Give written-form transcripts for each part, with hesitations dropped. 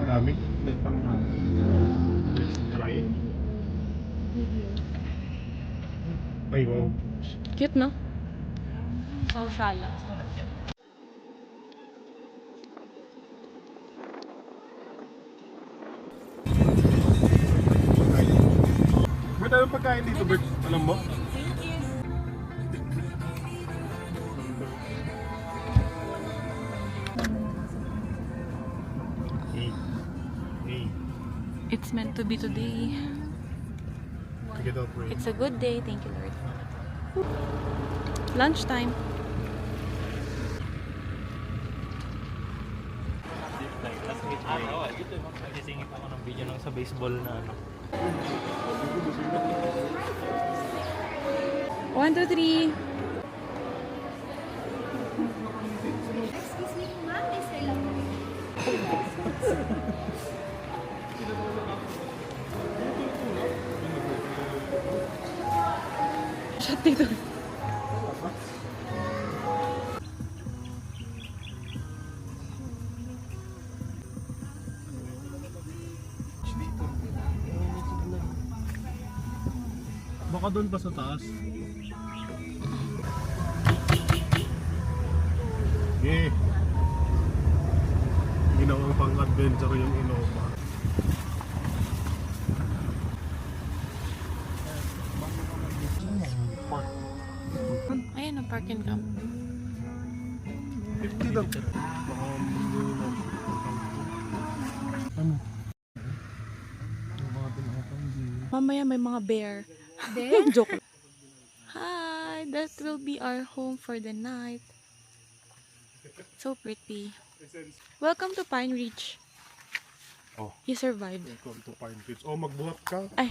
Dami. Try. Ay, wow. Cute, no? Oh, shala. May tayong pagkain dito, Bert. Alam mo? Hey. Hey. It's meant to be today. Take it out, Ray. It's a good day. Thank you, Lord. Lunchtime. Nagisingin ako ng video ng sa baseball na ano. 1, 2, 3. Excuse me po ma'am, may sir lang po. Shot dito. Baka doon pa sa taas. Yeah. Ginawang pang-adventure yung Innova. Ayan ang park and camp. 50 lang. Baka ano? Mamaya may mga bear. Bear? Joke. Hi, that will be our home for the night. So pretty. Welcome to Pine Ridge. Oh. You survived. Welcome to Pine Ridge. Oh, magbuhat ka. Ay.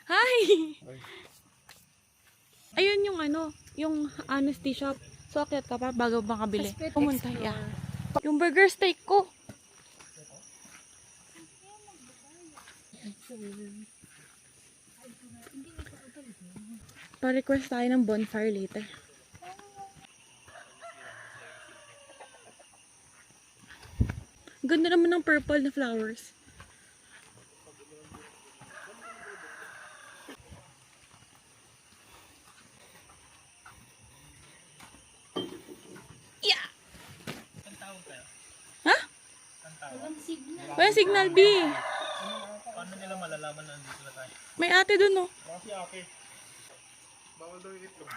Hi! Ayun yung ano, yung honesty shop. So, akyat ka pa bago makabili. Aspect Pumunta, Explore. yeah. Yung burger steak ko. Pa-request tayo ng bonfire later. Ganda naman ng purple na flowers. Yeah! Ha? Walang signal. Walang signal, B. Paano nila malalaman na andito na tayo? May ate dun, oh. Kasi ake. Bawal daw yung itlog.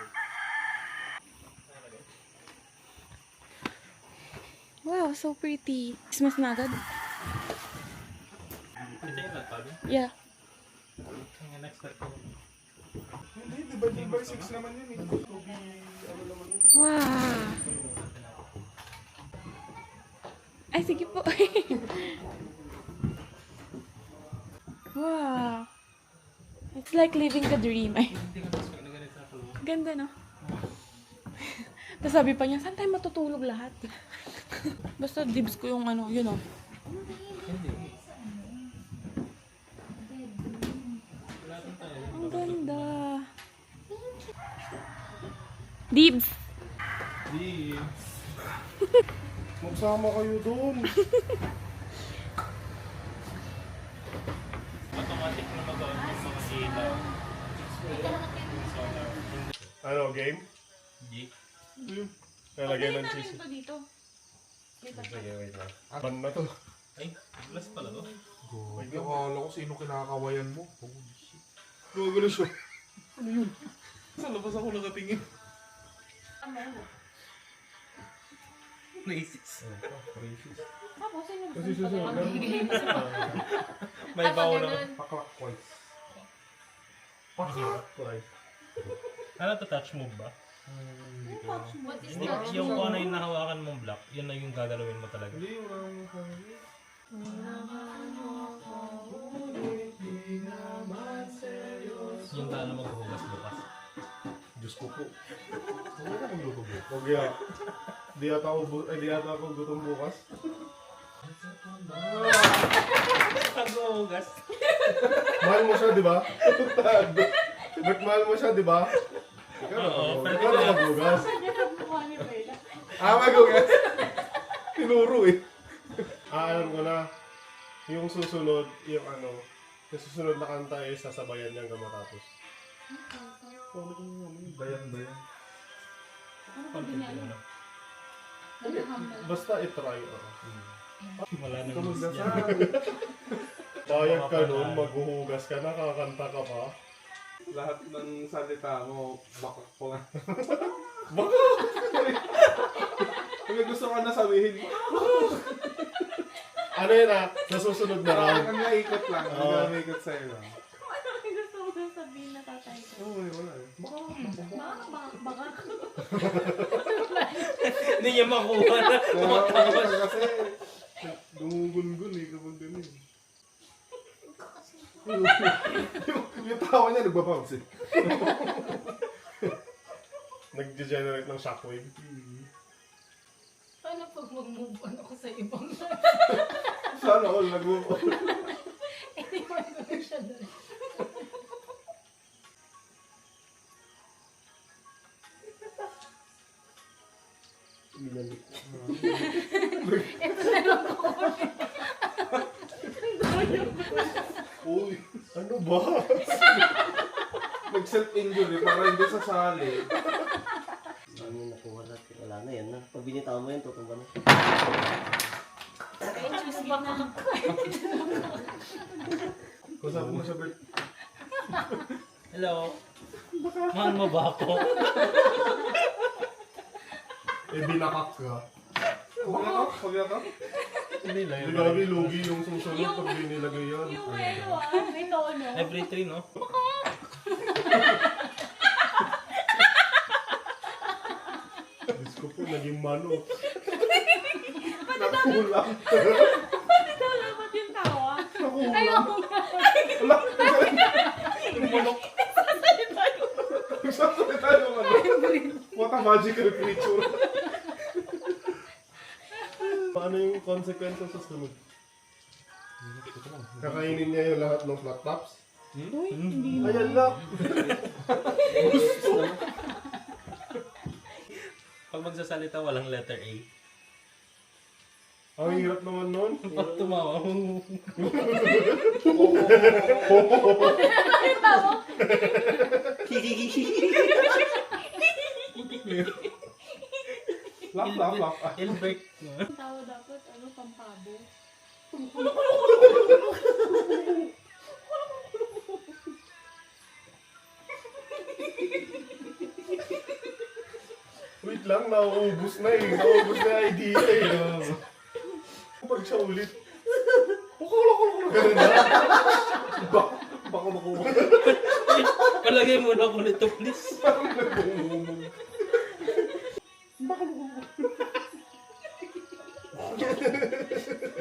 Wow, so pretty. Christmas na agad. Ito yung nagpalo? Yeah. Yung next step ko. Hindi, di ba 6 naman yun eh. Ano naman yun? Wow. Ay, sige po. Wow. It's like living the dream. Ay, Hindi ko na-expect na ganito na palo. ganda, no? Tapos sabi pa niya, saan tayo matutulog lahat? Basta dibs ko yung ano, yun, oh. Hindi. Ang ganda. Dibs. Di. Magsama kayo doon. Automatic na mag-on yung mga ilaw. Ano, game? Hindi. Nalagay ng cheese. Ito dito. Sige, wait lang. Ban na to. Ay, plus pala to. Ay, akala ko sino kinakawayan mo. Holy shit. Gugulo siya. Sa labas ako nakatingin. Places. Kasi susunod. May bawo na. Pa-clockwise. Ano to, touch move ba? What is Hindi, that? yung kung ano yung nahawakan mong block, yun na yung gagalawin mo talaga. Hindi, wala mo sa Yung daan na maghuhugas bukas. Diyos ko po. Ano ka magluto mo? Huwag yan. Di ata ako gutom bukas. Paghuhugas. Mahal mo siya, di ba? Ba't mahal mo siya, di ba? Oo, pwede Ikaw na na. maghugas. Maghugas? Tinuro eh. Alam ko na. Yung susunod, yung susunod na kanta ay sasabayan niya hanggang matapos. Dayan. Basta itry. Wala nang Kamugasal. Bayag ka nun, maghuhugas ka na, kakanta ka pa. Lahat ng salita mo, bakak po nga. Kung gusto ka na sabihin, Ano yun sa susunod na round. ang naikot lang. Ang naikot sa'yo lang. Kung ano yung gusto ko na sabihin na tatay ko. Oo, wala eh. Baka. Hindi niya makuha na. Tumatawa siya. Kasi, gumugungun eh, kapag ganun. Yung tawa niya nagbabounce eh. Nag-generate ng shockwave. Paano pag mag-move on ako sa ibang Sana all nag-move on. Iniwan ko na siya doon. Ito na lang ako. Uy, ano ba? Nag-self-injury para hindi sasali. Ano yung nakuha natin? Wala na yan na. Pag binitaw mo yan, tutumba na. Kusap mo siya, Bert. Hello. Mahal mo ba ako? Binakak ka. Pag ako? Hindi lang yun. Lugi yung susunod pag binilagay yan. Yung may tono. Every 3, no? Diyos ko po, naging manok. Nakulang. Ito lang ba't yung tawa? Ayoko nga. Nagsasalita yung ano. What a magical creature. Paano yung consequences sa sunod? Kakainin niya yung lahat ng flat tops? Ayan lang. Pag magsasalita, walang letter A. Ang hirap naman nun. Pag tumawa, Laugh. Hilbert. Tawa dapat, pampabo. Wait lang, nauubos na eh. Nauubos na yung idea eh. Pag siya ulit. Ganun na. Baka Palagay mo na ako nito, please.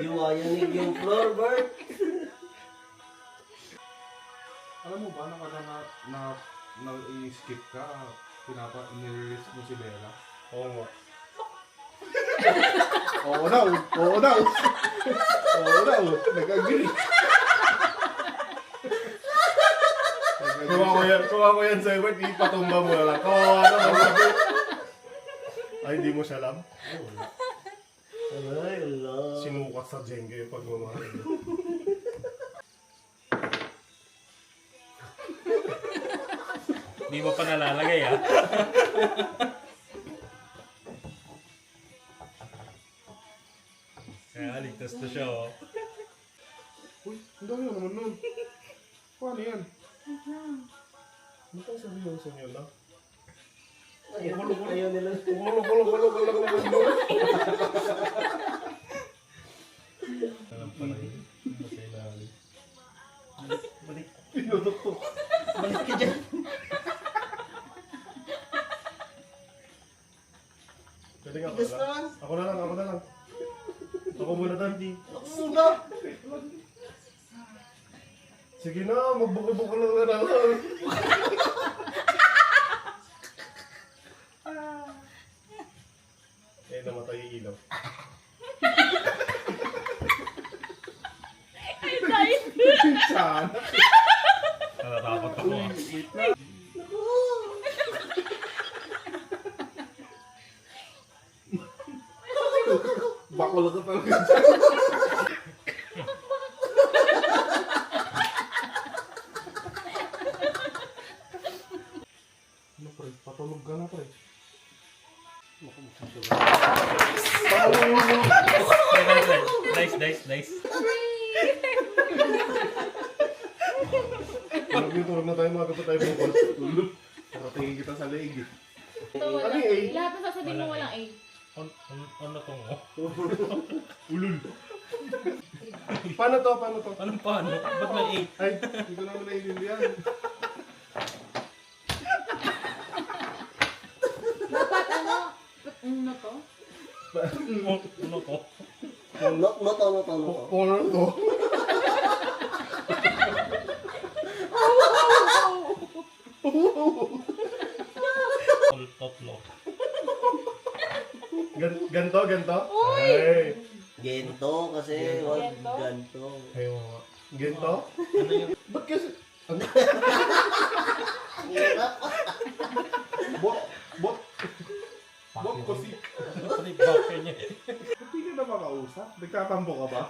Yuwayanig yung floor, Bert. Alam mo ba, na-skip ka, nire-release mo si Bella? Oo nga. Oo daw. Nag-agree. Kung ako yan sa'yo, ba't ipatumba mo na lang? Kawawa naman sabi. Ay, hindi mo siya alam? Ay, Allah. Sinukat sa Jenga yung pagmamahal. Hindi mo pa nalalagay, ha? Kaya, ligtas na siya, oh. Uy, ang dami naman nun. Paano yan? Ano kang seryoso niyo na? Ayaw nila. Alam pala yun. Nasa ilalim. Balik. Pinutok. Balik ka dyan. Pwede nga Tigas ako na lang. lang. Ako na lang. Ako muna Tanti. Suna. Sige na, magbuka-buka lang na lang. Eh, namatay yung ilaw. Sana. Natatakot ako, ah. Bakul ka talaga dyan. Dice. Tulog na tayo, mga kapatid tayo bukas. Tulog. Paratingin kita sa leeg eh. Ito Ano yung A? Lahat na sasabihin mo walang A. Ano tong o? Ulul. Paano to? Anong paano? Ba't may 8? Ay, hindi ko naman naiintindihan. Dapat ano? Ano to? Ano ko? No. Paano to? Tatlo. Ganto? Ay. Gento kasi, wag ganto. Ay, mga. Ganto? Ano yung... Ba't kasi? Bot kasi. Ano yung backer niya? Hindi ka na makausap? Nagkakambo ka ba?